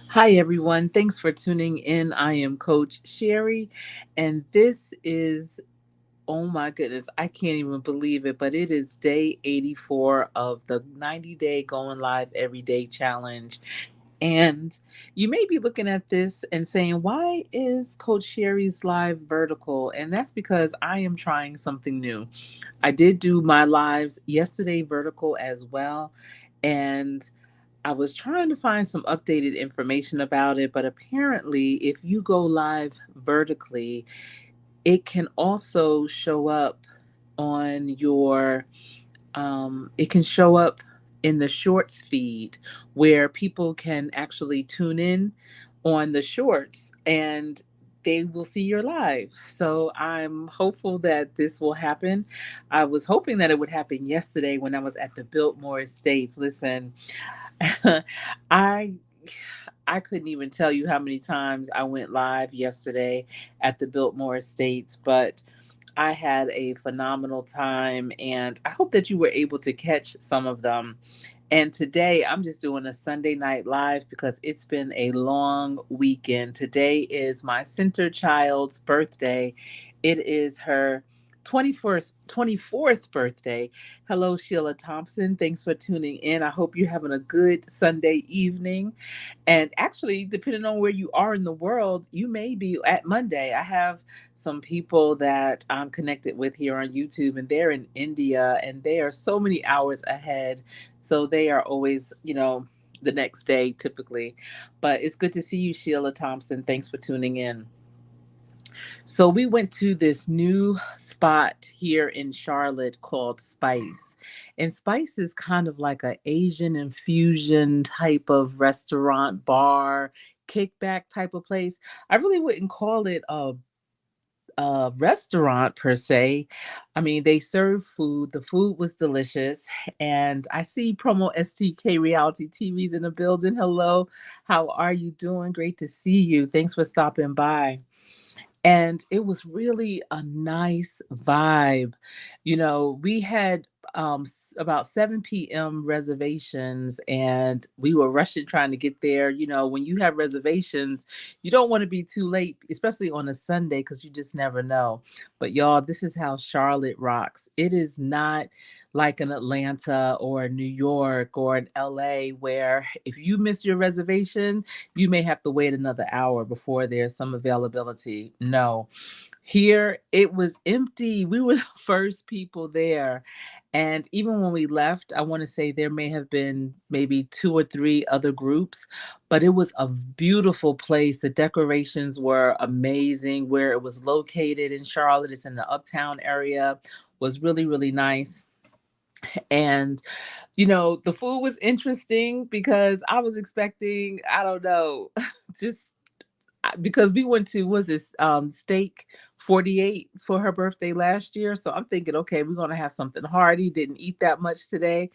Hi, everyone. Thanks for tuning in. I am Coach Sherry, and this is, oh my goodness, I can't even believe it, but it is day 84 of the 90-day Going Live Everyday Challenge. And you may be looking at this and saying, why is Coach Sherry's live vertical? And that's because I am trying something new. I did do my lives yesterday vertical as well. And I was trying to find some updated information about it, but apparently, if you go live vertically, it can also show up on your, it can show up in the shorts feed where people can actually tune in on the shorts and they will see your live. So I'm hopeful that this will happen. I was hoping that it would happen yesterday when I was at the Biltmore Estates. Listen, I I couldn't even tell you how many times I went live yesterday at the Biltmore Estates, but I had a phenomenal time and I hope that you were able to catch some of them. And today I'm just doing a Sunday night live because it's been a long weekend. Today is my center child's birthday. It is her 24th birthday. Hello, Sheila Thompson. Thanks for tuning in. I hope you're having a good Sunday evening. And actually, depending on where you are in the world, you may be at Monday. I have some people that I'm connected with here on YouTube, and they're in India, and they are so many hours ahead. So they are always, the next day typically. But it's good to see you, Sheila Thompson. Thanks for tuning in. So we went to this new spot here in Charlotte called Spice. And Spice is kind of like a Asian infusion type of restaurant, bar, kickback type of place. I really wouldn't call it a restaurant per se. I mean, they serve food. The food was delicious. And I see promo STK Reality TV's in the building. Hello. How are you doing? Great to see you. Thanks for stopping by. And it was really a nice vibe. We had about 7 p.m. reservations, and we were rushing trying to get there. When you have reservations, you don't want to be too late, especially on a Sunday, because you just never know. But y'all, this is how Charlotte rocks. It is not like an Atlanta or New York or an LA where if you miss your reservation, you may have to wait another hour before there's some availability. No, here it was empty. We were the first people there. And even when we left, I want to say there may have been maybe two or three other groups, but it was a beautiful place. The decorations were amazing. Where it was located in Charlotte, it's in the uptown area, was really, really nice. And the food was interesting because I was expecting, I don't know, just because we went to, was this Steak 48 for her birthday last year. So I'm thinking, okay, we're going to have something hearty. Didn't eat that much today.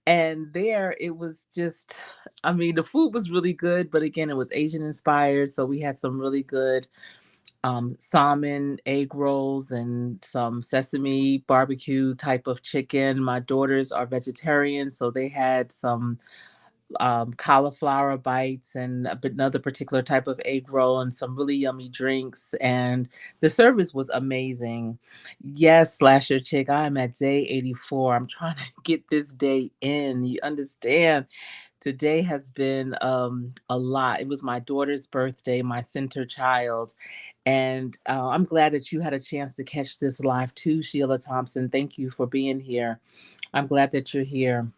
And there it was just, I mean, the food was really good, but again, it was Asian inspired. So we had some really good salmon, egg rolls, and some sesame barbecue type of chicken. My daughters are vegetarian, so they had some cauliflower bites and another particular type of egg roll and some really yummy drinks. And the service was amazing. Yes, Slasher Chick, I'm at day 84. I'm trying to get this day in. You understand? Today has been a lot. It was my daughter's birthday, my center child. And I'm glad that you had a chance to catch this live too, Sheila Thompson. Thank you for being here. I'm glad that you're here.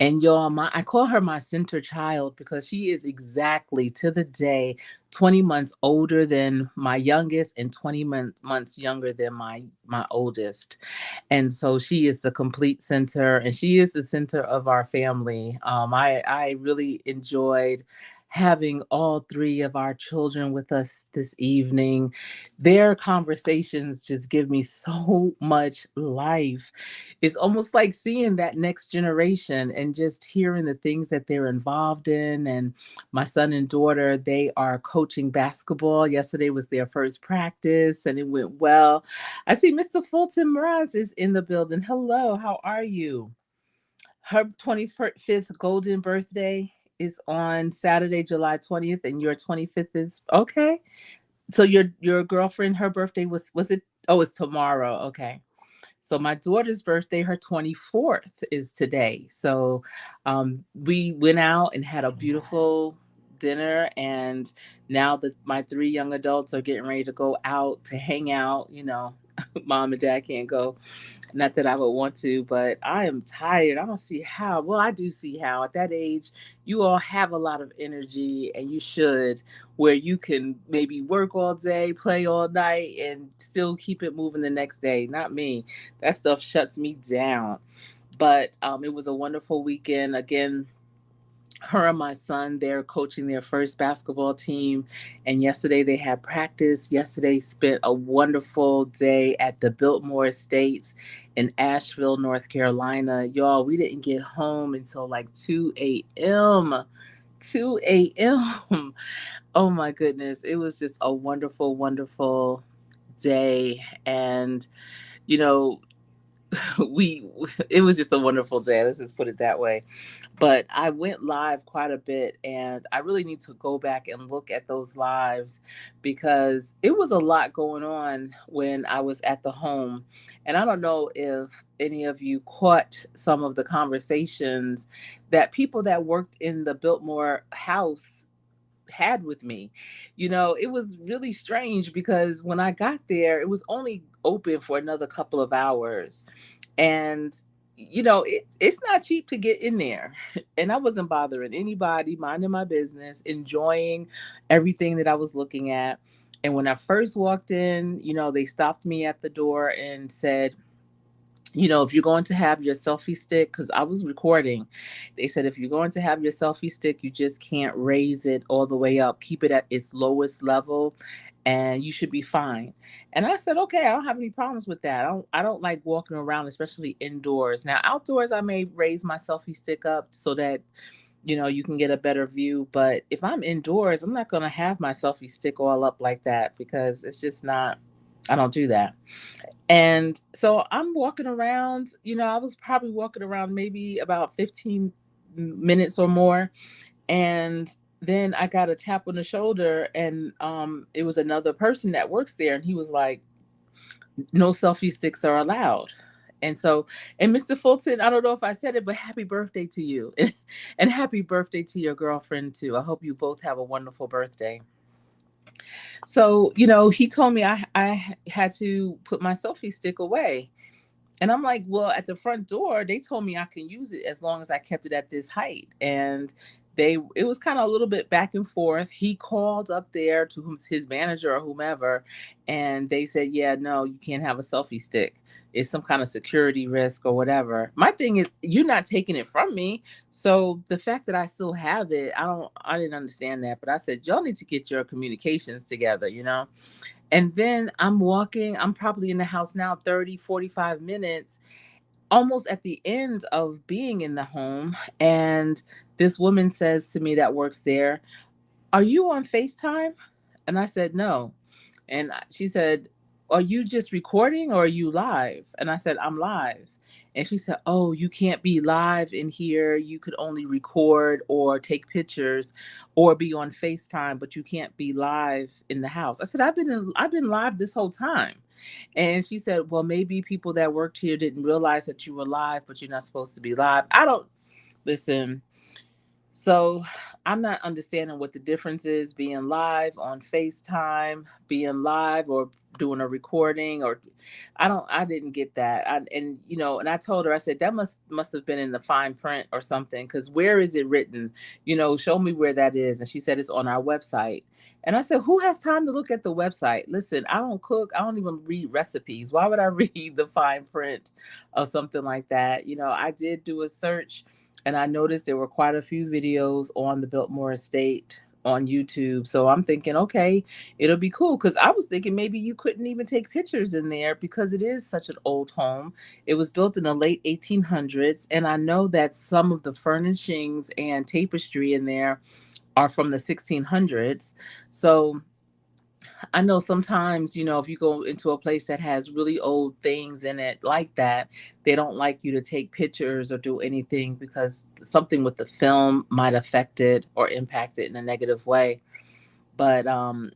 And y'all, I call her my center child because she is exactly to the day 20 months older than my youngest and 20 months younger than my oldest. And so she is the complete center, and she is the center of our family. I really enjoyed having all three of our children with us this evening. Their conversations just give me so much life. It's almost like seeing that next generation and just hearing the things that they're involved in. And my son and daughter, they are coaching basketball. Yesterday was their first practice and it went well. I see Mr. Fulton Mraz is in the building. Hello, how are you? Her 25th golden birthday is on Saturday, July 20th, and your 25th is okay. So your girlfriend, her birthday was it? Oh, it's tomorrow. Okay. So my daughter's birthday, her 24th is today. So we went out and had a beautiful dinner, and now that my three young adults are getting ready to go out to hang out, mom and dad can't go. Not that I would want to, but I am tired. I don't see how. Well, I do see how. At that age, you all have a lot of energy, and you should, where you can maybe work all day, play all night, and still keep it moving the next day. Not me. That stuff shuts me down. But it was a wonderful weekend. Again, her and my son, they're coaching their first basketball team, and yesterday they had practice. Yesterday spent a wonderful day at the Biltmore Estates in Asheville, North Carolina. Y'all, we didn't get home until like 2 a.m. 2 a.m. Oh my goodness, it was just a wonderful, wonderful day. And you know we it was just a wonderful day, let's just put it that way. But I went live quite a bit, and I really need to go back and look at those lives because it was a lot going on when I was at the home. And I don't know if any of you caught some of the conversations that people that worked in the Biltmore house had with me. It was really strange because when I got there, it was only open for another couple of hours. And it's not cheap to get in there. And I wasn't bothering anybody, minding my business, enjoying everything that I was looking at. And when I first walked in, they stopped me at the door and said, if you're going to have your selfie stick, because I was recording, they said, if you're going to have your selfie stick, you just can't raise it all the way up. Keep it at its lowest level and you should be fine. And I said, okay, I don't have any problems with that. I don't like walking around, especially indoors. Now, outdoors, I may raise my selfie stick up so that, you can get a better view. But if I'm indoors, I'm not going to have my selfie stick all up like that because it's just not, I don't do that. And so I'm walking around, I was probably walking around maybe about 15 minutes or more. And then I got a tap on the shoulder, and it was another person that works there. And he was like, no selfie sticks are allowed. And so, and Mr. Fulton, I don't know if I said it, but happy birthday to you. And happy birthday to your girlfriend, too. I hope you both have a wonderful birthday. So, he told me I had to put my selfie stick away. And I'm like, well, at the front door, they told me I can use it as long as I kept it at this height. And it was kind of a little bit back and forth. He called up there to his manager or whomever, and they said, yeah, no, you can't have a selfie stick. It's some kind of security risk or whatever. My thing is, you're not taking it from me. So the fact that I still have it, I didn't understand that. But I said, y'all need to get your communications together. And then I'm probably in the house now 30, 45 minutes, almost at the end of being in the home. And this woman says to me that works there, are you on FaceTime? And I said, no. And she said, are you just recording or are you live? And I said, I'm live. And she said, oh, you can't be live in here. You could only record or take pictures or be on FaceTime, but you can't be live in the house. I said, I've been live this whole time. And she said, well, maybe people that worked here didn't realize that you were live, but you're not supposed to be live. I don't listen. So I'm not understanding what the difference is being live on FaceTime, being live or doing a recording, or I didn't get that. And I told her, I said, that must have been in the fine print or something. Cause where is it written? Show me where that is. And she said, it's on our website. And I said, who has time to look at the website? Listen, I don't cook. I don't even read recipes. Why would I read the fine print of something like that? I did do a search, and I noticed there were quite a few videos on the Biltmore Estate on YouTube. So I'm thinking, okay, it'll be cool. Because I was thinking maybe you couldn't even take pictures in there because it is such an old home. It was built in the late 1800s. And I know that some of the furnishings and tapestry in there are from the 1600s. So I know sometimes, if you go into a place that has really old things in it like that, they don't like you to take pictures or do anything because something with the film might affect it or impact it in a negative way. But I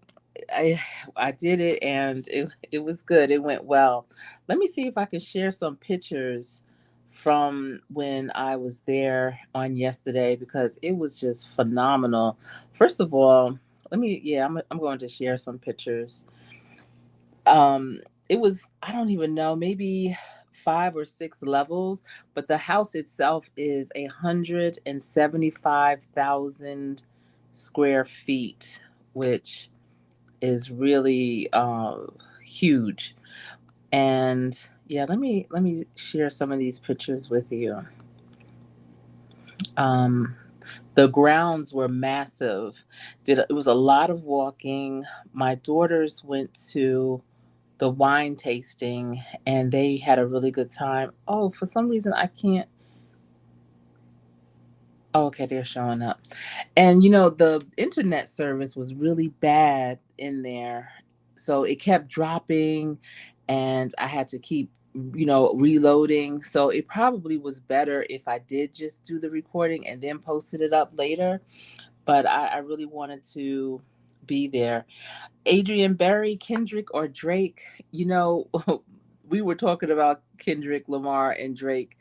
I did it and it was good. It went well. Let me see if I can share some pictures from when I was there on yesterday because it was just phenomenal. First of all, I'm going to share some pictures. Um, it was, I don't even know, maybe 5 or 6 levels, but the house itself is 175,000 square feet, which is really huge. And yeah, let me share some of these pictures with you. Um, the grounds were massive. It was a lot of walking. My daughters went to the wine tasting and they had a really good time. Oh, for some reason I can't. Oh, okay, they're showing up. And the internet service was really bad in there. So it kept dropping and I had to keep, reloading. So it probably was better if I did just do the recording and then posted it up later. But I really wanted to be there. Adrian Berry, Kendrick, or Drake, you know, we were talking about Kendrick Lamar and Drake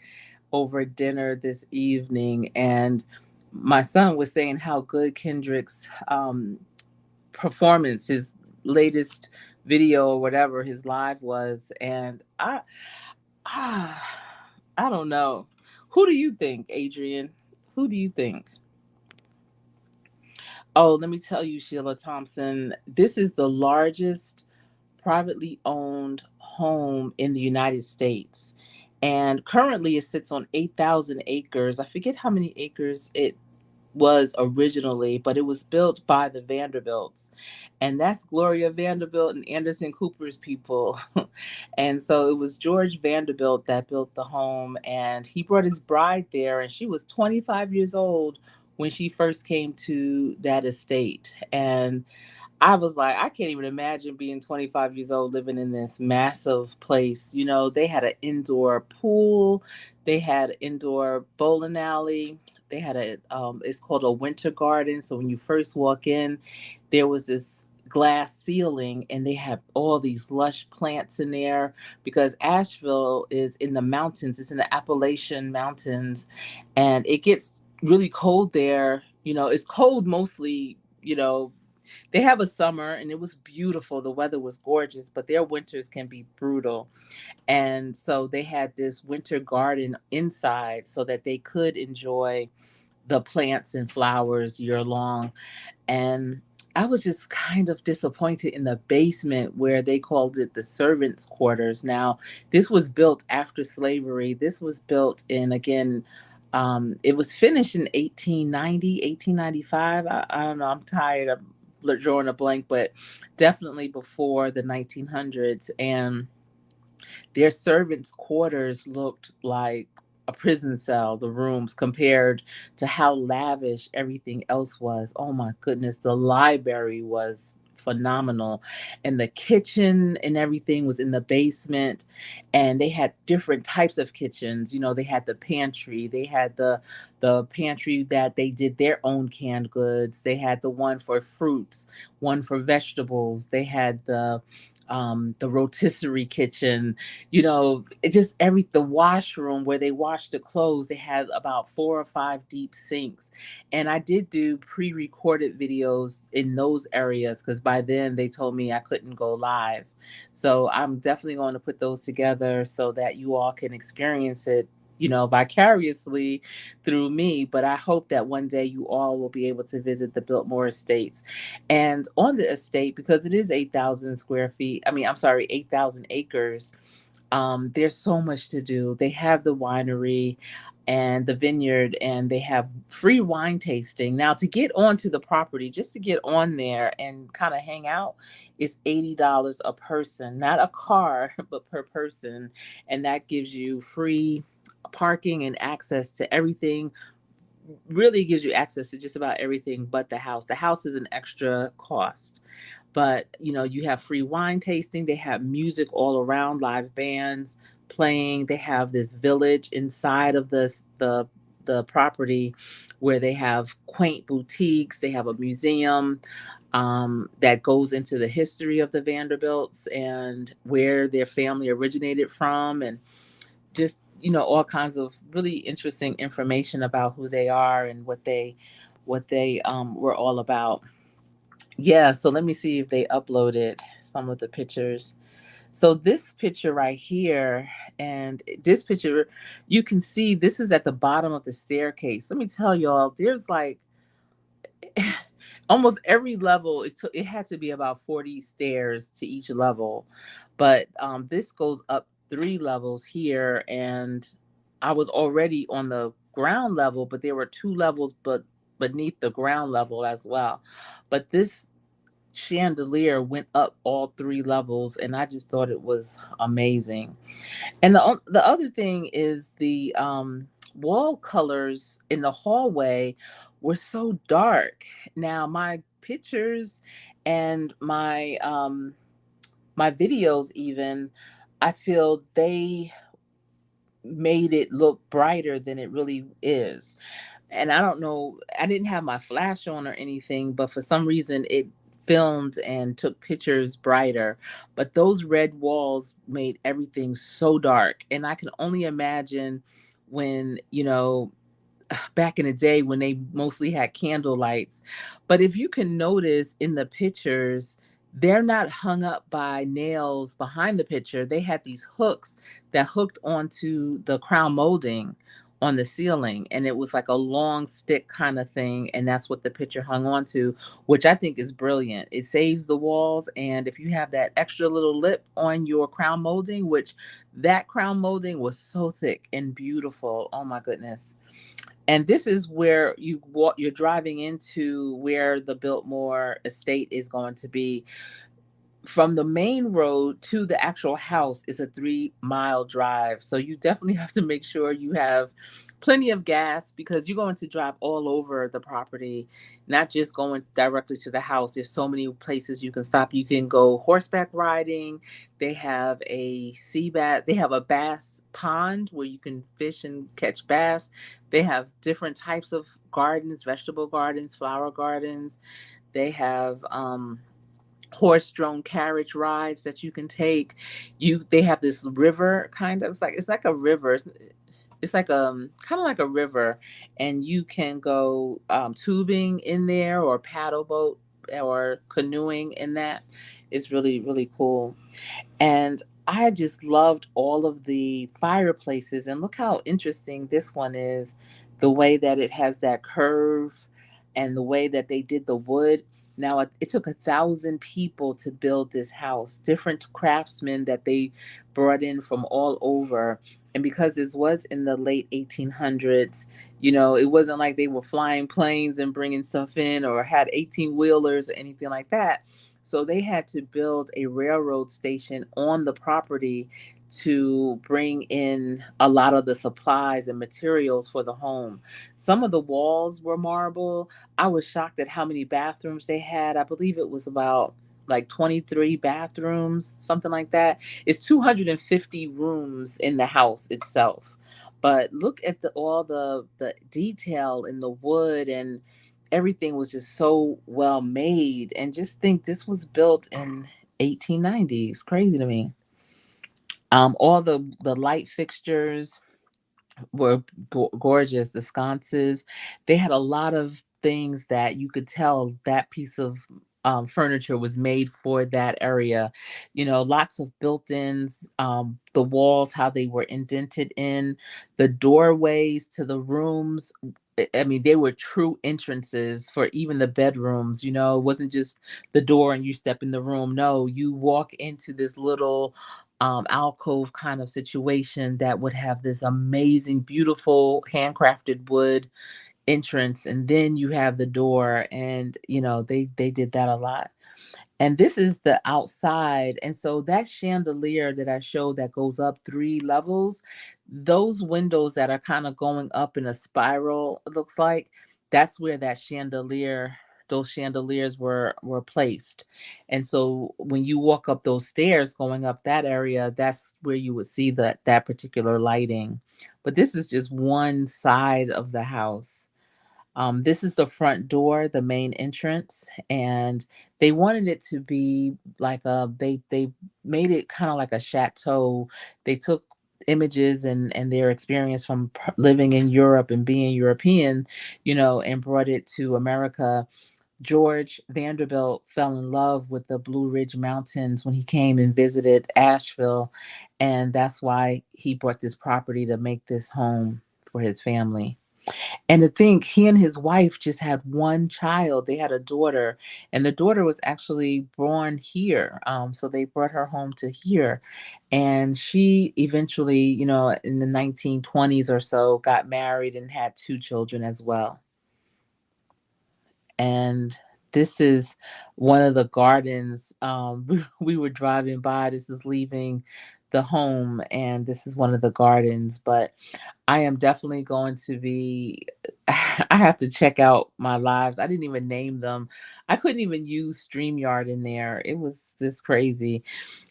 over dinner this evening, and my son was saying how good Kendrick's performance, his latest video or whatever, his live was, and ah, I don't know. Who do you think, Adrian? Who do you think? Oh, let me tell you, Sheila Thompson, this is the largest privately owned home in the United States. And currently it sits on 8,000 acres. I forget how many acres it was originally, but it was built by the Vanderbilts. And that's Gloria Vanderbilt and Anderson Cooper's people. And so it was George Vanderbilt that built the home, and he brought his bride there, and she was 25 years old when she first came to that estate. And I was like, I can't even imagine being 25 years old living in this massive place. They had an indoor pool, they had an indoor bowling alley, they had it's called a winter garden. So when you first walk in, there was this glass ceiling and they have all these lush plants in there because Asheville is in the mountains, it's in the Appalachian Mountains, and it gets really cold there. It's cold mostly, they have a summer and it was beautiful. The weather was gorgeous, but their winters can be brutal. And so they had this winter garden inside so that they could enjoy the plants and flowers year long. And I was just kind of disappointed in the basement where they called it the servants' quarters. Now, this was built after slavery. This was built in, again, it was finished in 1890, 1895. I don't know, I'm tired of drawing a blank, but definitely before the 1900s. And their servants' quarters looked like a prison cell, the rooms, compared to how lavish everything else was. Oh my goodness, the library was phenomenal. And the kitchen and everything was in the basement. And they had different types of kitchens. They had the pantry, they had the pantry that they did their own canned goods. They had the one for fruits, one for vegetables. They had the rotisserie kitchen, it just the washroom where they washed the clothes. They had about 4 or 5 deep sinks. And I did do pre-recorded videos in those areas because by then they told me I couldn't go live. So I'm definitely going to put those together so that you all can experience it, vicariously through me. But I hope that one day you all will be able to visit the Biltmore Estates. And on the estate, because it is 8,000 square feet, I mean, I'm sorry, 8,000 acres, there's so much to do. They have the winery and the vineyard, and they have free wine tasting. Now, to get onto the property, just to get on there and kind of hang out, is $80 a person, not a car, but per person. And that gives you free parking and access to everything, really gives you access to just about everything but the house. The house is an extra cost. But you have free wine tasting. They have music all around, live bands playing. They have this village inside of the property where they have quaint boutiques. They have a museum that goes into the history of the Vanderbilts and where their family originated from, and just all kinds of really interesting information about who they are and what they were all about. Yeah, so let me see if they uploaded some of the pictures. So this picture right here, and this picture, you can see this is at the bottom of the staircase. Let me tell y'all, there's like almost every level. It had to be about 40 stairs to each level, but this goes up 3 levels here, and I was already on the ground level, but there were 2 levels, but beneath the ground level as well. But this chandelier went up all 3 levels, and I just thought it was amazing. And the other thing is the wall colors in the hallway were so dark. Now my pictures and my videos, even, I feel they made it look brighter than it really is. And I don't know, I didn't have my flash on or anything, but for some reason it filmed and took pictures brighter. But those red walls made everything so dark. And I can only imagine when, back in the day when they mostly had candle lights. But if you can notice in the pictures, they're not hung up by nails behind the picture. They had these hooks that hooked onto the crown molding on the ceiling, and it was like a long stick kind of thing, and that's what the picture hung on to, which I think is brilliant. It saves the walls, and if you have that extra little lip on your crown molding, which that crown molding was so thick and beautiful, oh my goodness. And this is where you're driving into where the Biltmore estate is going to be. From the main road to the actual house is a 3-mile drive. So you definitely have to make sure you have plenty of gas, because you're going to drive all over the property, not just going directly to the house. There's so many places you can stop. You can go horseback riding. They have a sea bass. They have a bass pond where you can fish and catch bass. They have different types of gardens, vegetable gardens, flower gardens. They have horse-drawn carriage rides that you can take. They have this river, kind of, it's like a river. It's like kind of like a river, and you can go tubing in there, or paddle boat, or canoeing in that. It's really, really cool. And I just loved all of the fireplaces. And look how interesting this one is, the way that it has that curve and the way that they did the wood. Now, it took 1,000 people to build this house, different craftsmen that they brought in from all over. And because this was in the late 1800s, it wasn't like they were flying planes and bringing stuff in, or had 18 wheelers or anything like that. So they had to build a railroad station on the property to bring in a lot of the supplies and materials for the home. Some of the walls were marble. I was shocked at how many bathrooms they had. I believe it was about like 23 bathrooms, something like that. It's 250 rooms in the house itself. But look at all the detail in the wood, and everything was just so well made. And just think, this was built in 1890s. Crazy to me. All the light fixtures were gorgeous. The sconces, they had a lot of things that you could tell that piece of furniture was made for that area. Lots of built-ins, the walls, how they were indented in the doorways to the rooms. I mean, they were true entrances for even the bedrooms. It wasn't just the door and you step in the room. No, you walk into this little alcove kind of situation that would have this amazing, beautiful, handcrafted wood entrance, and then you have the door, and they did that a lot. And this is the outside. And so that chandelier that I showed that goes up 3 levels, those windows that are kind of going up in a spiral, it looks like, that's where that chandelier those chandeliers were placed. And so when you walk up those stairs going up that area, that's where you would see that particular lighting. But this is just one side of the house. This is the front door, the main entrance, and they wanted it to be like they made it kind of like a chateau. They took images and their experience from living in Europe and being European, and brought it to America. George Vanderbilt fell in love with the Blue Ridge Mountains when he came and visited Asheville, and that's why he bought this property to make this home for his family. And to think he and his wife just had one child. They had a daughter, and the daughter was actually born here. So they brought her home to here. And she eventually, in the 1920s or so, got married and had two children as well. And this is one of the gardens. We were driving by. This is leaving the home, and this is one of the gardens. But I am definitely going to be I have to check out my lives. I didn't even name them. I couldn't even use StreamYard in there. It was just crazy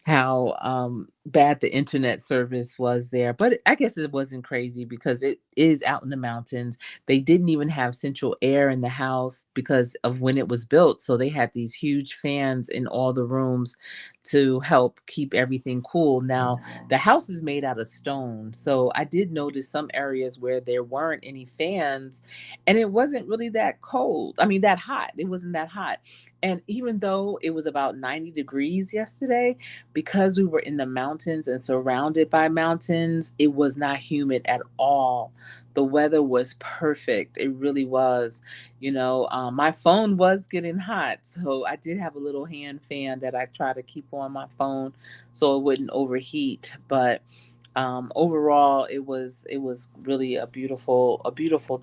how bad the internet service was there. But I guess it wasn't crazy because it is out in the mountains. They didn't even have central air in the house because of when it was built. So they had these huge fans in all the rooms to help keep everything cool. Now, the house is made out of stone. So I did notice some areas where there weren't any fans and it wasn't really that cold. I mean, that hot. It wasn't that hot. And even though it was about 90 degrees yesterday, because we were in the mountains and surrounded by mountains, it was not humid at all. The weather was perfect. It really was. My phone was getting hot. So I did have a little hand fan that I try to keep on my phone so it wouldn't overheat. But overall, it was really a beautiful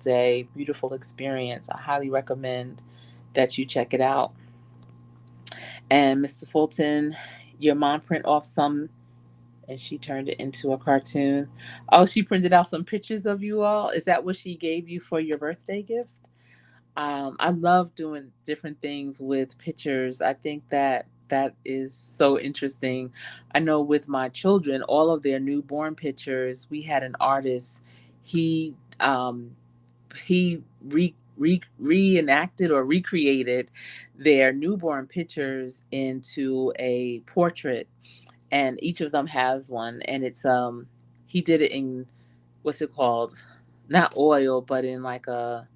day, beautiful experience. I highly recommend that you check it out. And Mr. Fulton, your mom print off some and she turned it into a cartoon. Oh, she printed out some pictures of you all. Is that what she gave you for your birthday gift? I love doing different things with pictures. I think that that is so interesting. I know with my children, all of their newborn pictures, we had an artist. He reenacted or recreated their newborn pictures into a portrait, and each of them has one. And it's he did it in, what's it called? Not oil, but in like a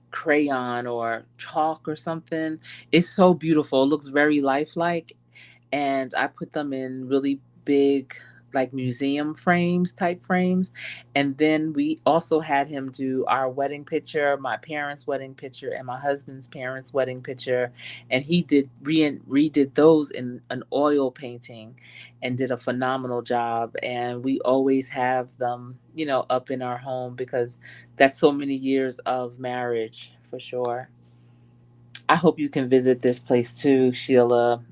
crayon or chalk or something. It's so beautiful. It looks very lifelike. And I put them in really big, like museum frames, type frames. And then we also had him do our wedding picture, my parents' wedding picture, and my husband's parents' wedding picture. And he redid those in an oil painting and did a phenomenal job. And we always have them, up in our home because that's so many years of marriage for sure. I hope you can visit this place too, Sheila.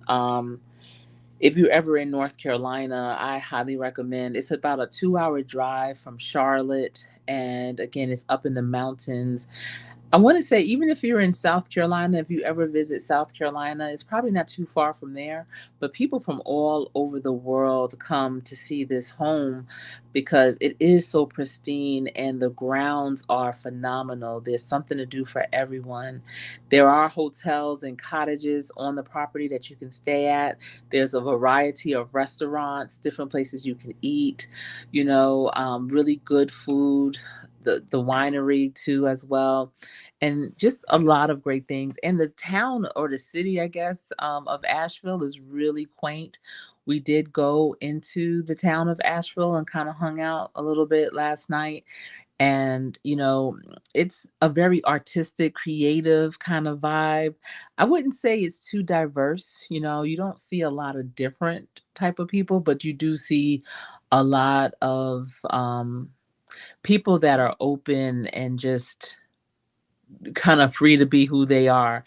If you're ever in North Carolina, I highly recommend. It's about a 2-hour drive from Charlotte. And again, it's up in the mountains. I want to say, even if you're in South Carolina, if you ever visit South Carolina, it's probably not too far from there. But people from all over the world come to see this home because it is so pristine and the grounds are phenomenal. There's something to do for everyone. There are hotels and cottages on the property that you can stay at. There's a variety of restaurants, different places you can eat, really good food, the winery too as well, and just a lot of great things. And the town or the city, I guess, of Asheville is really quaint. We did go into the town of Asheville and kind of hung out a little bit last night. And, it's a very artistic, creative kind of vibe. I wouldn't say it's too diverse. You don't see a lot of different type of people, but you do see a lot of people that are open and just kind of free to be who they are.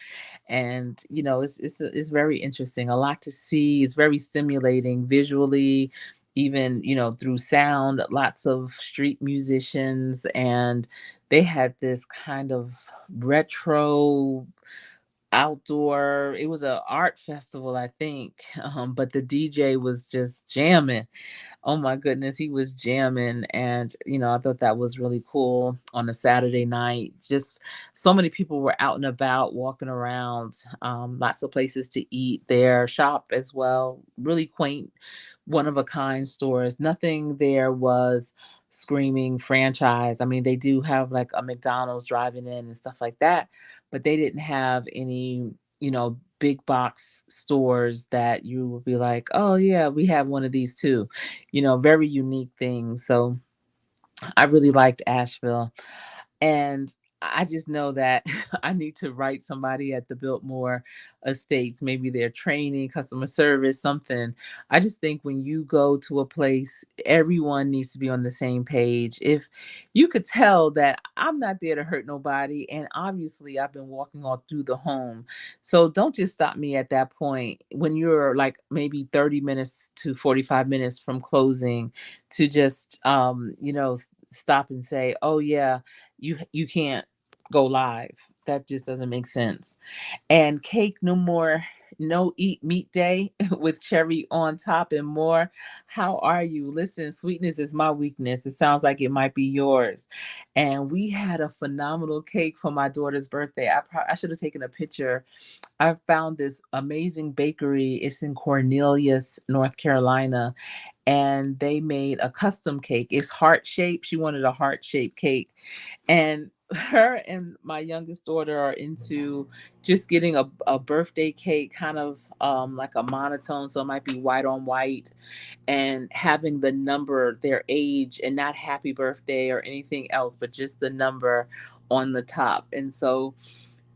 And it's very interesting, a lot to see. It's very stimulating visually, even through sound. Lots of street musicians, and they had this kind of retro outdoor. It was a art festival, I think, but the DJ was just jamming. Oh my goodness, he was jamming, and I thought that was really cool on a Saturday night. Just so many people were out and about, walking around. Lots of places to eat there, shop as well. Really quaint, one of a kind stores. Nothing there was screaming franchise. I mean, they do have like a McDonald's driving in and stuff like that, but they didn't have any, big box stores that you would be like, oh yeah, we have one of these too. Very unique things. So I really liked Asheville. And I just know that I need to write somebody at the Biltmore Estates, maybe their training, customer service, something. I just think when you go to a place, everyone needs to be on the same page. If you could tell that I'm not there to hurt nobody, and obviously I've been walking all through the home. So don't just stop me at that point when you're like maybe 30 minutes to 45 minutes from closing to just stop and say, "Oh yeah, you can't go live." That just doesn't make sense. And cake no more, no eat meat day with cherry on top and more. How are you? Listen, sweetness is my weakness. It sounds like it might be yours. And we had a phenomenal cake for my daughter's birthday. I should have taken a picture. I found this amazing bakery. It's in Cornelius, North Carolina, and they made a custom cake. It's heart shaped. She wanted a heart shaped cake. And her and my youngest daughter are into just getting a birthday cake, kind of like a monotone. So it might be white on white, and having the number, their age, and not happy birthday or anything else, but just the number on the top. And so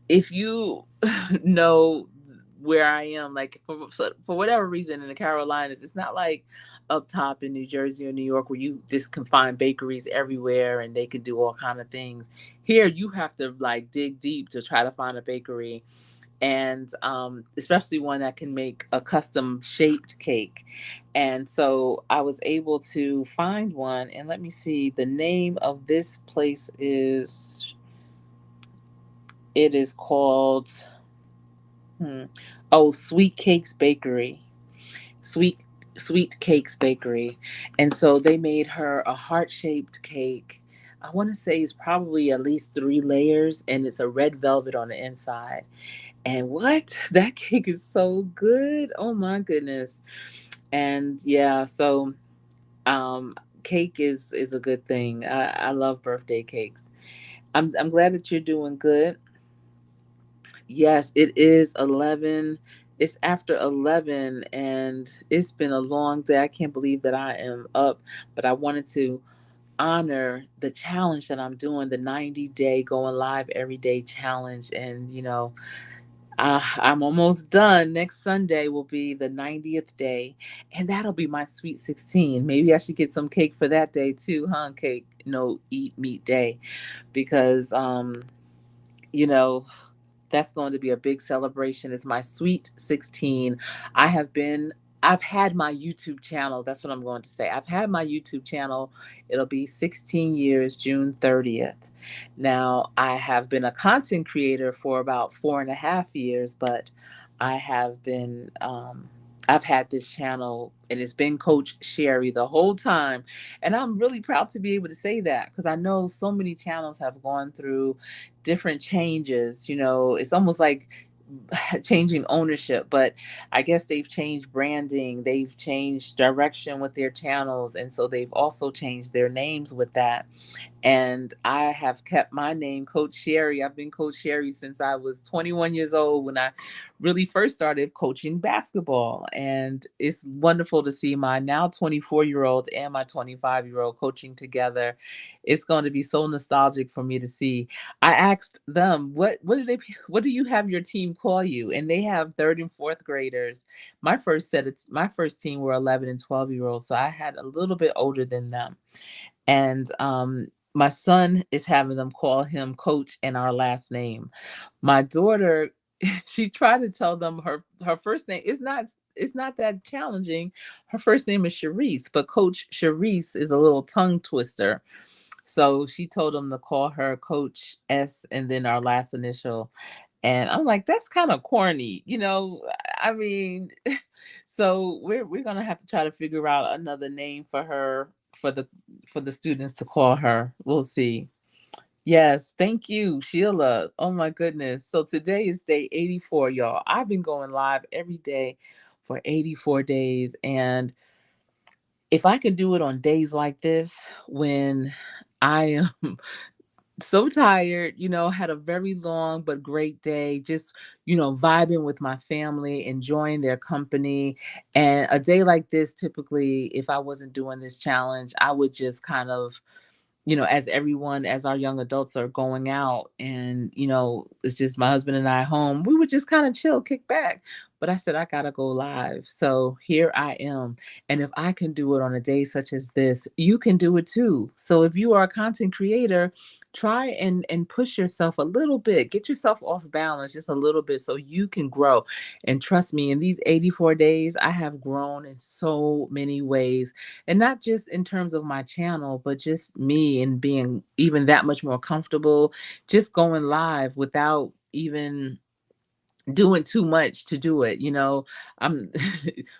if you know where I am, like for whatever reason in the Carolinas, it's not like up top in New Jersey or New York where you just can find bakeries everywhere and they can do all kind of things. Here you have to like dig deep to try to find a bakery, and especially one that can make a custom shaped cake. And so I was able to find one, and let me see, the name of this place is, it is called Hmm. Oh, Sweet Cakes Bakery. Sweet Sweet Cakes Bakery. And so they made her a heart-shaped cake. I want to say it's probably at least 3 layers, and it's a red velvet on the inside. And what? That cake is so good. Oh my goodness. And yeah, so um cake is a good thing. I love birthday cakes. I'm glad that you're doing good. Yes, it is 11. It's after 11, and it's been a long day. I can't believe that I am up, but I wanted to honor the challenge that I'm doing, the 90-day going live every day challenge. And, I'm almost done. Next Sunday will be the 90th day, and that'll be my sweet 16. Maybe I should get some cake for that day too, huh? Cake, no eat meat day, because, you know, that's going to be a big celebration. It's my sweet 16. I have been I've had my YouTube channel. That's what I'm going to say. I've had my YouTube channel. It'll be 16 years, June 30th. Now, I have been a content creator for about 4.5 years, but I have been, I've had this channel, and it's been Coach Sherry the whole time. And I'm really proud to be able to say that because I know so many channels have gone through different changes. It's almost like changing ownership, but I guess they've changed branding, they've changed direction with their channels, and so they've also changed their names with that. And I have kept my name, Coach Sherry. I've been Coach Sherry since I was 21 years old when I really first started coaching basketball. And it's wonderful to see my now 24-year-old and my 25-year-old coaching together. It's going to be so nostalgic for me to see. I asked them, what do you have your team call you? And they have third and fourth graders. My first team were 11 and 12-year-olds, so I had a little bit older than them. And my son is having them call him Coach and our last name. My daughter, she tried to tell them her first name. It's not that challenging. Her first name is Sharice, but Coach Sharice is a little tongue twister. So she told them to call her Coach S and then our last initial. And I'm like, that's kind of corny, you know. I mean, so we're gonna have to try to figure out another name for her for the students to call her. We'll see. Yes, thank you, Sheila. Oh my goodness. So today is day 84, y'all. I've been going live every day for 84 days. And if I can do it on days like this, when I am so tired, had a very long but great day, just, vibing with my family, enjoying their company. And a day like this, typically, if I wasn't doing this challenge, I would just kind of, as our young adults are going out and, it's just my husband and I home, we would just kind of chill, kick back. But I said, I gotta go live. So here I am. And if I can do it on a day such as this, you can do it too. So if you are a content creator, try and push yourself a little bit, get yourself off balance just a little bit so you can grow. And trust me, in these 84 days, I have grown in so many ways, and not just in terms of my channel, but just me and being even that much more comfortable just going live without even doing too much to do it. I'm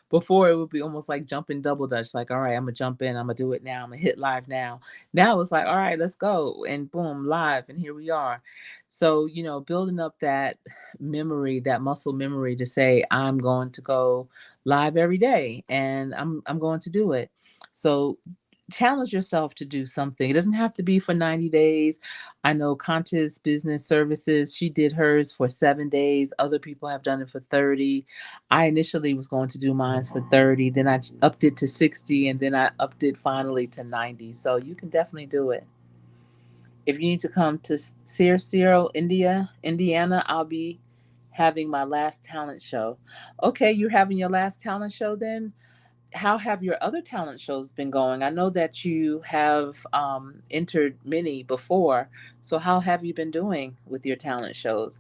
before it would be almost like jumping double dutch, like, all right, I'm gonna jump in, I'm gonna do it now, I'm gonna hit live now it's like, all right, let's go, and boom, live, and here we are. So building up that memory, that muscle memory, to say I'm going to go live every day, and I'm going to do it. So challenge yourself to do something. It doesn't have to be for 90 days. I know Conta's Business Services, she did hers for 7 days. Other people have done it for 30. I initially was going to do mine for 30. Then I upped it to 60. And then I upped it finally to 90. So you can definitely do it. If you need to come to Searcero, Indiana, I'll be having my last talent show. Okay, you're having your last talent show then? How have your other talent shows been going? I know that you have entered many before. So how have you been doing with your talent shows?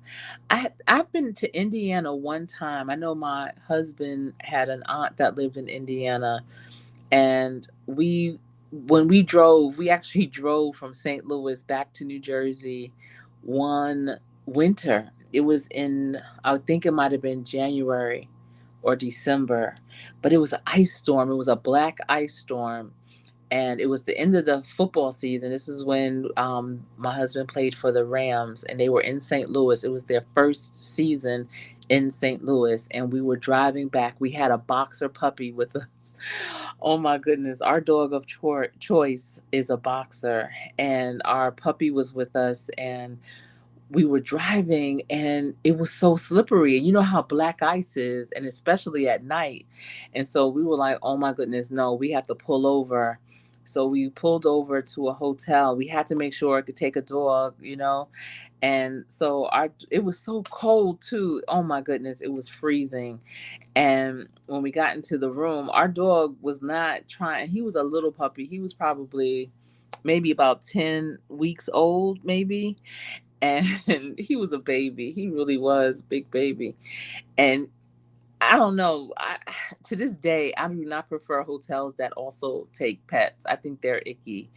I've been to Indiana one time. I know my husband had an aunt that lived in Indiana, and when we drove, we actually drove from St. Louis back to New Jersey one winter. It was in, I think it might have been January or December, but it was an ice storm. It was a black ice storm, and it was the end of the football season. This is when my husband played for the Rams, and they were in St. Louis. It was their first season in St. Louis, and we were driving back. We had a boxer puppy with us. Oh my goodness. Our dog of choice is a boxer, and our puppy was with us, and we were driving, and it was so slippery. And you know how black ice is, and especially at night. And so we were like, oh my goodness, no, we have to pull over. So we pulled over to a hotel. We had to make sure I could take a dog. And so it was so cold too. Oh my goodness, it was freezing. And when we got into the room, our dog was not trying. He was a little puppy. He was probably maybe about 10 weeks old, maybe. And he was a baby. He really was a big baby. And I don't know. To this day, I do not prefer hotels that also take pets. I think they're icky.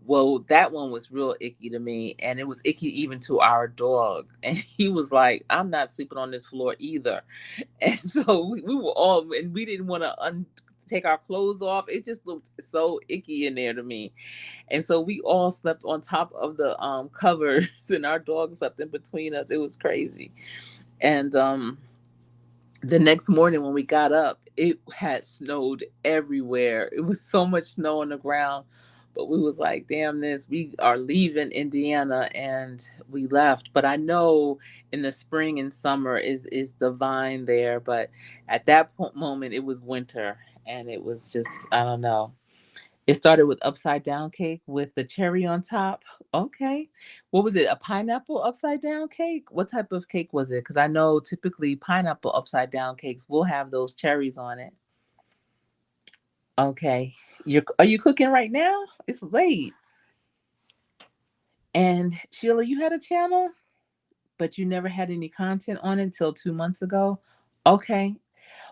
Well, that one was real icky to me, and it was icky even to our dog. And he was like, "I'm not sleeping on this floor either." And so we were all, and we didn't want to take our clothes off. It just looked so icky in there to me. And so we all slept on top of the covers, and our dog slept in between us. It was crazy. And the next morning when we got up, it had snowed everywhere. It was so much snow on the ground. But we was like, damn this, we are leaving Indiana, and we left. But I know in the spring and summer is divine there. But at that moment, it was winter, and it was just, I don't know. It started with upside down cake with the cherry on top. Okay. What was it? A pineapple upside down cake? What type of cake was it? Because I know typically pineapple upside down cakes will have those cherries on it. Okay. Are you cooking right now? It's late. And Sheila, you had a channel, but you never had any content on it until 2 months ago. Okay.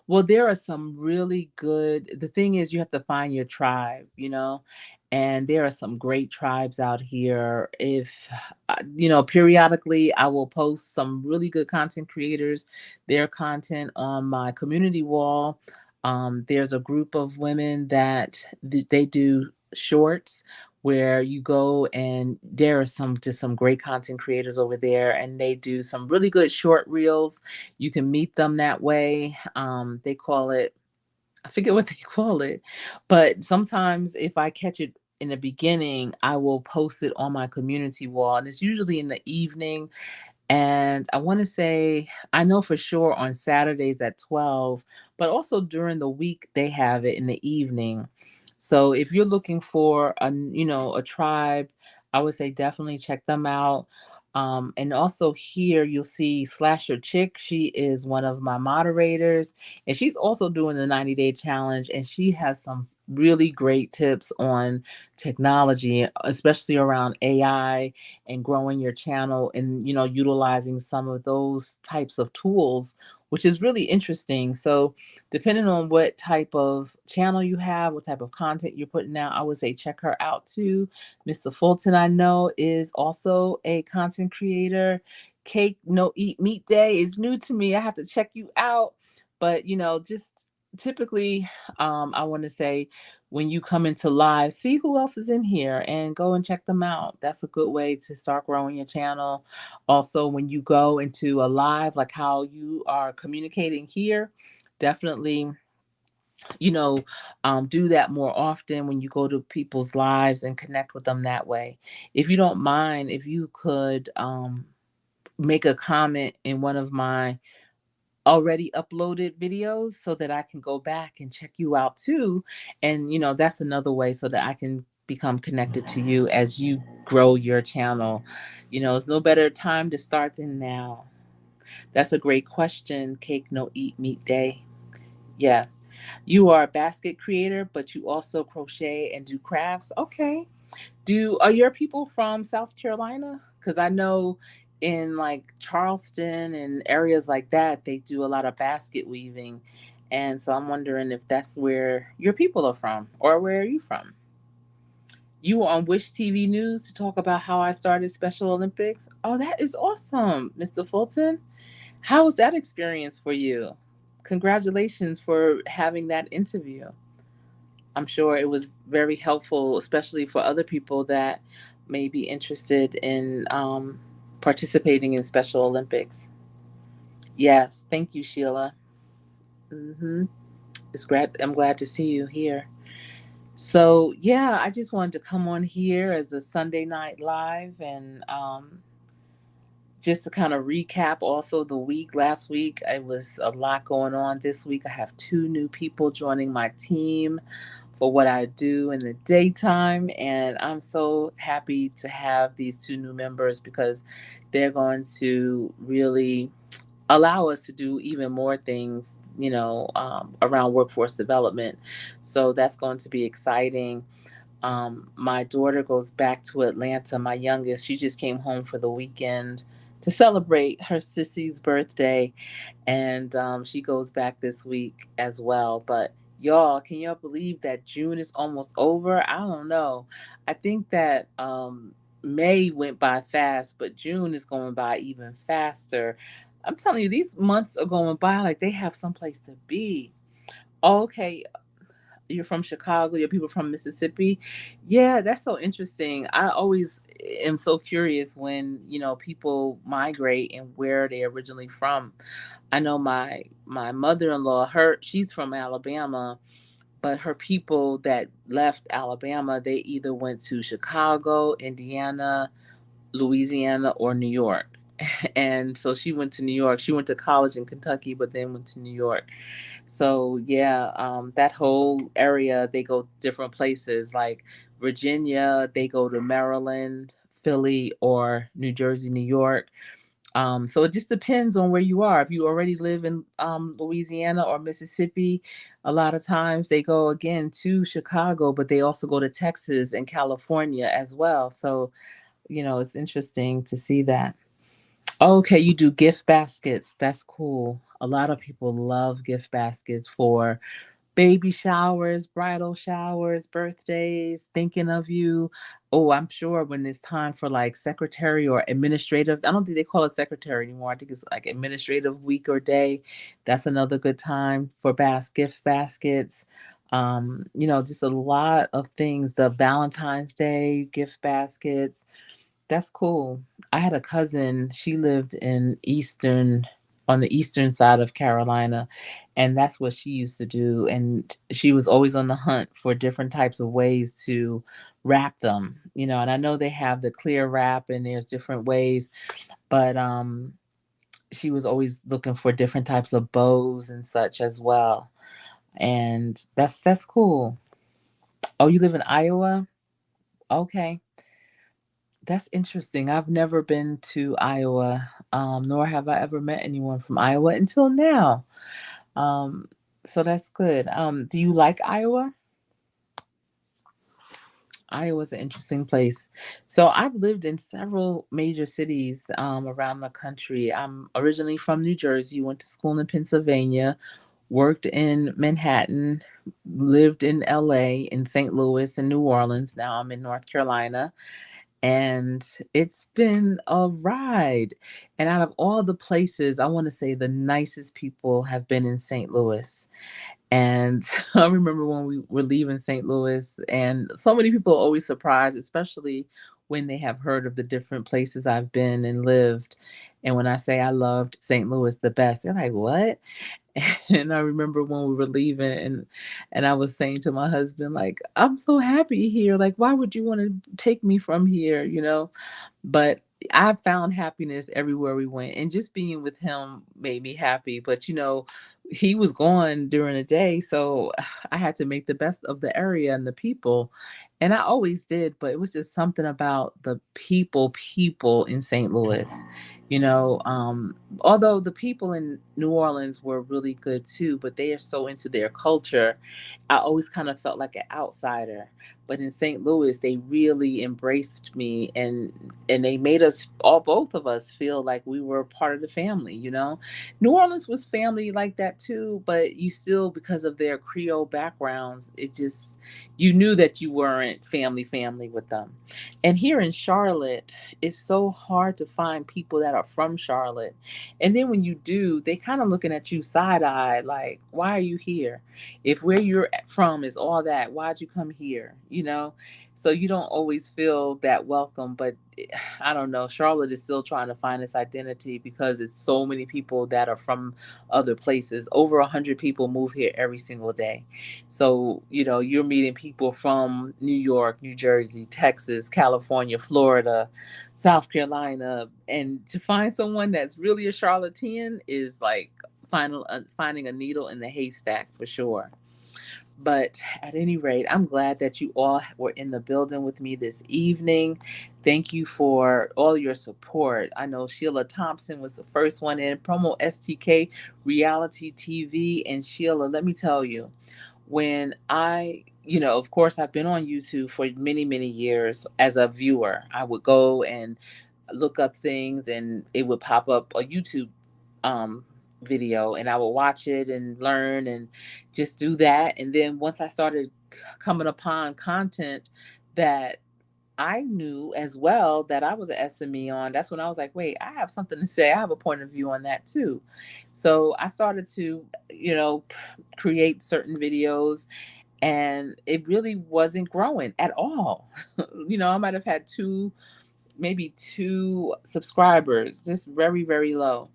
Well, there are some really good the thing is you have to find your tribe, and there are some great tribes out here. If periodically I will post some really good content creators, their content on my community wall. There's a group of women that they do shorts where you go, and there are some great content creators over there, and they do some really good short reels. You can meet them that way. They call it, I forget what they call it, but sometimes if I catch it in the beginning, I will post it on my community wall, and it's usually in the evening. And I want to say, I know for sure on Saturdays at 12, but also during the week, they have it in the evening. So if you're looking for a tribe, I would say definitely check them out. And also here you'll see Slasher Chick. She is one of my moderators, and she's also doing the 90-day challenge, and she has some really great tips on technology, especially around AI and growing your channel, and utilizing some of those types of tools, which is really interesting. So depending on what type of channel you have, what type of content you're putting out, I would say check her out too. Mr. Fulton, I know, is also a content creator. Cake No Eat Meat Day is new to me. I have to check you out. But just typically, I want to say, when you come into live, see who else is in here and go and check them out. That's a good way to start growing your channel. Also, when you go into a live, like how you are communicating here, definitely, do that more often when you go to people's lives and connect with them that way. If you don't mind, if you could make a comment in one of my already uploaded videos so that I can go back and check you out too. And, that's another way so that I can become connected to you as you grow your channel. It's no better time to start than now. That's a great question. Cake No Eat Meat Day. Yes. You are a basket creator, but you also crochet and do crafts. Okay. Are your people from South Carolina? Because I know in like Charleston and areas like that, they do a lot of basket weaving. And so I'm wondering if that's where your people are from, or where are you from? You were on Wish TV News to talk about how I started Special Olympics. Oh, that is awesome, Mr. Fulton. How was that experience for you? Congratulations for having that interview. I'm sure it was very helpful, especially for other people that may be interested in participating in Special Olympics. Yes, thank you, Sheila. hmm It's great. I'm glad to see you here. So yeah, I just wanted to come on here as a Sunday night live, and just to kind of recap also the week. Last week, it was a lot going on. This week, I have two new people joining my team for what I do in the daytime. And I'm so happy to have these two new members because they're going to really allow us to do even more things, around workforce development. So that's going to be exciting. My daughter goes back to Atlanta. My youngest, she just came home for the weekend to celebrate her sissy's birthday, and she goes back this week as well. But y'all, can y'all believe that June is almost over? I don't know. I think that May went by fast, but June is going by even faster. I'm telling you, these months are going by like they have someplace to be. Okay, you're from Chicago, you're people from Mississippi. Yeah, that's so interesting. I always am so curious when, people migrate and where they originally from. I know my mother-in-law, she's from Alabama, but her people that left Alabama, they either went to Chicago, Indiana, Louisiana, or New York. And so she went to New York. She went to college in Kentucky, but then went to New York. So yeah, that whole area, they go different places. Like Virginia, they go to Maryland, Philly, or New Jersey, New York. So it just depends on where you are. If you already live in Louisiana or Mississippi, a lot of times they go again to Chicago, but they also go to Texas and California as well. So, it's interesting to see that. Okay, you do gift baskets. That's cool. A lot of people love gift baskets for baby showers, bridal showers, birthdays, thinking of you. Oh, I'm sure when it's time for like secretary or administrative, I don't think they call it secretary anymore. I think it's like administrative week or day. That's another good time for gift baskets. Just a lot of things. The Valentine's Day gift baskets. That's cool. I had a cousin, she lived on the eastern side of Carolina, and that's what she used to do. And she was always on the hunt for different types of ways to wrap them, and I know they have the clear wrap and there's different ways, but she was always looking for different types of bows and such as well. And that's cool. Oh, you live in Iowa? Okay. That's interesting. I've never been to Iowa, nor have I ever met anyone from Iowa until now. Um, so that's good. Do you like Iowa? Iowa's an interesting place. So I've lived in several major cities around the country. I'm originally from New Jersey, went to school in Pennsylvania, worked in Manhattan, lived in LA, in St. Louis, and New Orleans. Now I'm in North Carolina. And it's been a ride. And out of all the places, I want to say the nicest people have been in St. Louis. And I remember when we were leaving St. Louis, and so many people are always surprised, especially when they have heard of the different places I've been and lived. And when I say I loved St. Louis the best, they're like, "What?" And I remember when we were leaving, and I was saying to my husband, like, "I'm so happy here. Like, why would you want to take me from here?" But I found happiness everywhere we went, and just being with him made me happy. But he was gone during the day, so I had to make the best of the area and the people, and I always did. But it was just something about the people in St. Louis, although the people in New Orleans were really good too, but they are so into their culture. I always kind of felt like an outsider. But in St. Louis, they really embraced me, and they made us all, both of us, feel like we were part of the family. New Orleans was family like that too, but you still, because of their Creole backgrounds, it just, you knew that you weren't family with them. And here in Charlotte, it's so hard to find people that are from Charlotte. And then when you do, they kind of looking at you side eye, like, why are you here? If where you're from is all that, why'd you come here? So you don't always feel that welcome. But I don't know, Charlotte is still trying to find its identity because it's so many people that are from other places. Over 100 people move here every single day. So you're meeting people from New York, New Jersey, Texas, California, Florida, South Carolina. And to find someone that's really a Charlottean is like finding a needle in the haystack for sure. But at any rate, I'm glad that you all were in the building with me this evening. Thank you for all your support. I know Sheila Thompson was the first one in, Promo STK Reality TV. And Sheila, let me tell you, when of course, I've been on YouTube for many, many years as a viewer. I would go and look up things, and it would pop up a YouTube um, video, and I would watch it and learn and just do that. And then once I started coming upon content that I knew as well that I was an SME on, that's when I was like, wait, I have something to say. I have a point of view on that too. So I started to, create certain videos, and it really wasn't growing at all. I might have had maybe two subscribers, just very, very low.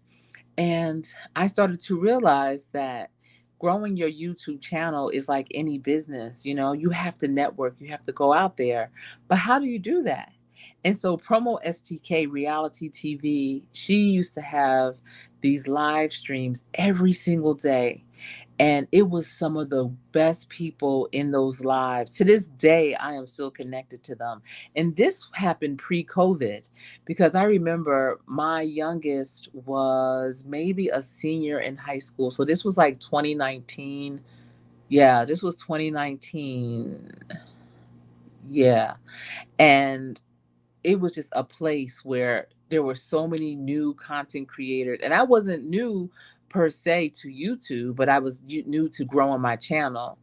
And I started to realize that growing your YouTube channel is like any business. You have to network, you have to go out there. But how do you do that? And so Promo STK Reality TV, she used to have these live streams every single day. And it was some of the best people in those lives. To this day, I am still connected to them. And this happened pre-COVID, because I remember my youngest was maybe a senior in high school. So this was like 2019. Yeah, this was 2019. Yeah. And it was just a place where there were so many new content creators, and I wasn't new, per se to YouTube, but I was new to growing my channel.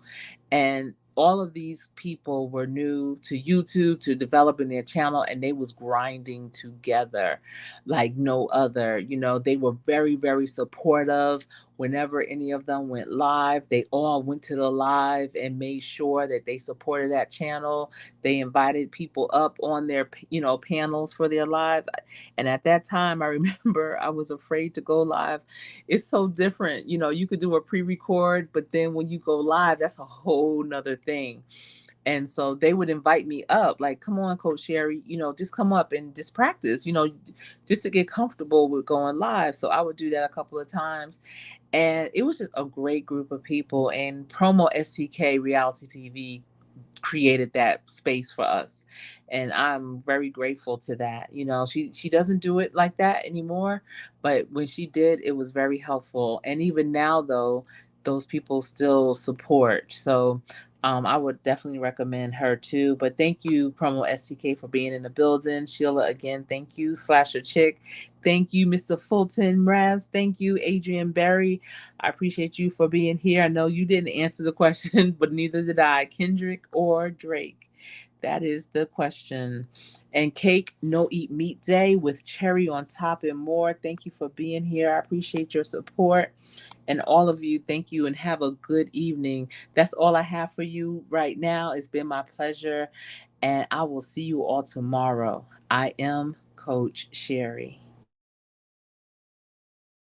And all of these people were new to YouTube, to developing their channel, and they was grinding together like no other. You know, they were very, very supportive. Whenever any of them went live, they all went to the live and made sure that they supported that channel. They invited people up on their, panels for their lives. And at that time, I remember I was afraid to go live. It's so different. You know, you could do a pre-record, but then when you go live, that's a whole nother thing. And so they would invite me up, like, come on, Coach Sherry, just come up and just practice, just to get comfortable with going live. So I would do that a couple of times. And it was just a great group of people. And Promo STK Reality TV created that space for us, and I'm very grateful to that. She doesn't do it like that anymore, but when she did, it was very helpful. And even now, though, those people still support. So I would definitely recommend her too. But thank you, Promo STK, for being in the building. Sheila, again, thank you. Slasher Chick, thank you. Mr. Fulton Raz, thank you. Adrian Berry, I appreciate you for being here. I know you didn't answer the question, but neither did I. Kendrick or Drake? That is the question. And Cake No Eat Meat Day with cherry on top and more. Thank you for being here. I appreciate your support. And all of you, thank you and have a good evening. That's all I have for you right now. It's been my pleasure. And I will see you all tomorrow. I am Coach Sherry.